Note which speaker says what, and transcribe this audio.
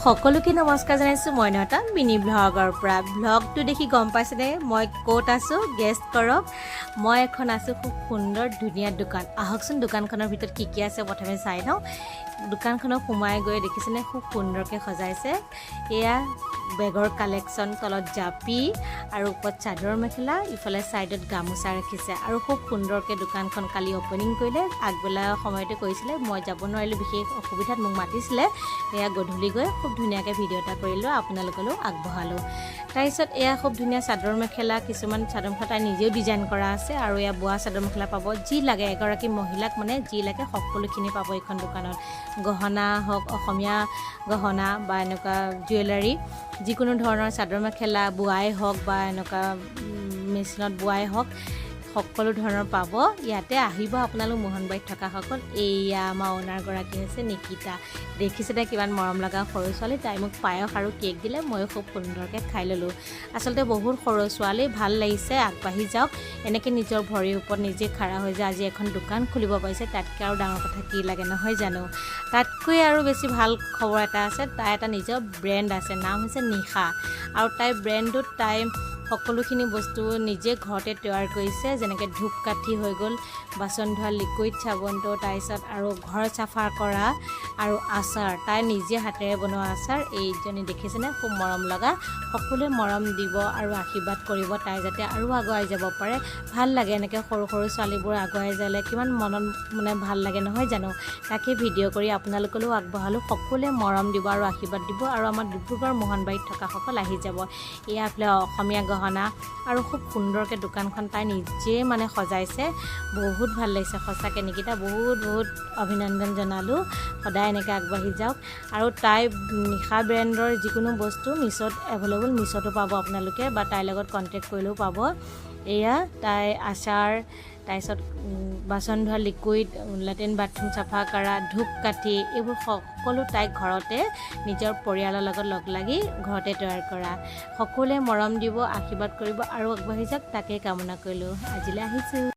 Speaker 1: সকলোকে নমস্কাৰ জনাইছো মই নটা মিনি ব্লগৰ পৰা ব্লগটো দেখি গম পাইছেনে মই ক'ত আছো গেছ কৰক মই এখন আছো খুব সুন্দৰ ধুনীয়া দোকান আহকচোন দোকানখনৰ ভিতৰত কি আছে প্ৰথমে চাই লওঁ দোকানখনৰ সোমাই গৈ দেখিছেনে খুব সুন্দৰকৈ সজাইছে এয়া বেগৰ কালেকচন তলত জাপি আৰু ওপৰত চাদৰ মেখেলা ইফালে সাইডত গামোচা ৰাখিছে আৰু খুব সুন্দৰকৈ দোকানখন কালি ওপেনিং কৰিলে আগবেলা সময়তে কৰিছিলে মই যাব নোৱাৰিলো বিশেষ অসুবিধাত মোক মাতিছিলে এয়া গধূলি গৈ খুব ধুনীয়াকৈ ভিডিঅ' এটা কৰিলো আপোনালোকলৈ আগবঢ়ালো তাৰপিছত এয়া খুব ধুনীয়া চাদৰ মেখেলা কিছুমান চাদৰ মেখেলা নিজেও ডিজাইন কৰা আছে আৰু এয়া বোৱা চাদৰ মেখেলা পাব যি লাগে এগৰাকী মহিলাক মানে যি লাগে সকলোখিনি পাব এইখন দোকানত গহনা হওক অসমীয়া গহনা বা এনেকুৱা জুৱেলাৰী যিকোনো ধৰণৰ চাদৰ মেখেলা বোৱাই হওক বা এনেকুৱা মেচিনত বোৱাই হওক সকলো ধৰণৰ পাব ইয়াতে আহিব আপোনালোক মোহনবাৰীত থকা সকল এয়া আমাৰ ওনাৰ গৰাকী হৈছে নিকিতা দেখিছেনে কিমান মৰম লগা সৰু ছোৱালী তাই মোক পায়স আৰু কেক দিলে মই খুব সুন্দৰকৈ খাই ল'লোঁ আচলতে বহুত সৰু ছোৱালী ভাল লাগিছে আগবাঢ়ি যাওক এনেকৈ নিজৰ ভৰিৰ ওপৰত নিজে খাৰা হৈ যায় আজি এখন দোকান খুলিব পাৰিছে তাতকৈ আৰু ডাঙৰ কথা কি লাগে নহয় জানো তাতকৈ আৰু বেছি ভাল খবৰ এটা আছে তাই এটা নিজৰ ব্ৰেণ্ড আছে নাম হৈছে নিশা আৰু তাই ব্ৰেণ্ডটোত তাই সকলোখিনি বস্তু নিজে ঘৰতে তৈয়াৰ কৰিছে যেনেকৈ ধূপকাঠি হৈ গ'ল বাচন ধোৱা লিকুইড চাবোনটো তাৰপিছত আৰু ঘৰ চাফা কৰা আৰু আচাৰ তাই নিজে হাতেৰে বনোৱা আচাৰ এইজনী দেখিছেনে খুব মৰম লগা সকলোৱে মৰম দিব আৰু আশীৰ্বাদ কৰিব তাই যাতে আৰু আগুৱাই যাব পাৰে ভাল লাগে এনেকৈ সৰু সৰু ছোৱালীবোৰ আগুৱাই যালে কিমান মনত মানে ভাল লাগে নহয় জানো তাকে ভিডিঅ' কৰি আপোনালোকলৈও আগবঢ়ালোঁ সকলোৱে মৰম দিব আৰু আশীৰ্বাদ দিব আৰু আমাৰ ডিব্ৰুগড় মোহনবাৰীত থকা সকল আহি যাব এয়া এইফালে অসমীয়া গহনা আৰু খুব সুন্দৰকৈ দোকানখন তাই নিজে মানে সজাইছে বহুত ভাল লাগিছে সঁচাকৈ নিকিতা বহুত অভিনন্দন জনালোঁ সদায় এনেকৈ আগবাঢ়ি যাওক আৰু তাই নিশা ব্ৰেণ্ডৰ যিকোনো বস্তু মিছত এভেইলেবল মিছতো পাব আপোনালোকে বা তাইৰ লগত কণ্টেক্ট কৰিলেও পাব এয়া তাই আচাৰ তাৰপিছত বাচন ধোৱা লিকুইড লেট্ৰিন বাথৰুম চাফা কৰা ধূপকাঠি এইবোৰ সকলো তাইক ঘৰতে নিজৰ পৰিয়ালৰ লগত লগ লাগি ঘৰতে তৈয়াৰ কৰা সকলোৱে মৰম দিব আশীৰ্বাদ কৰিব আৰু আগবাঢ়ি যাওক তাকে কামনা কৰিলোঁ আজিলৈ আহিছোঁ।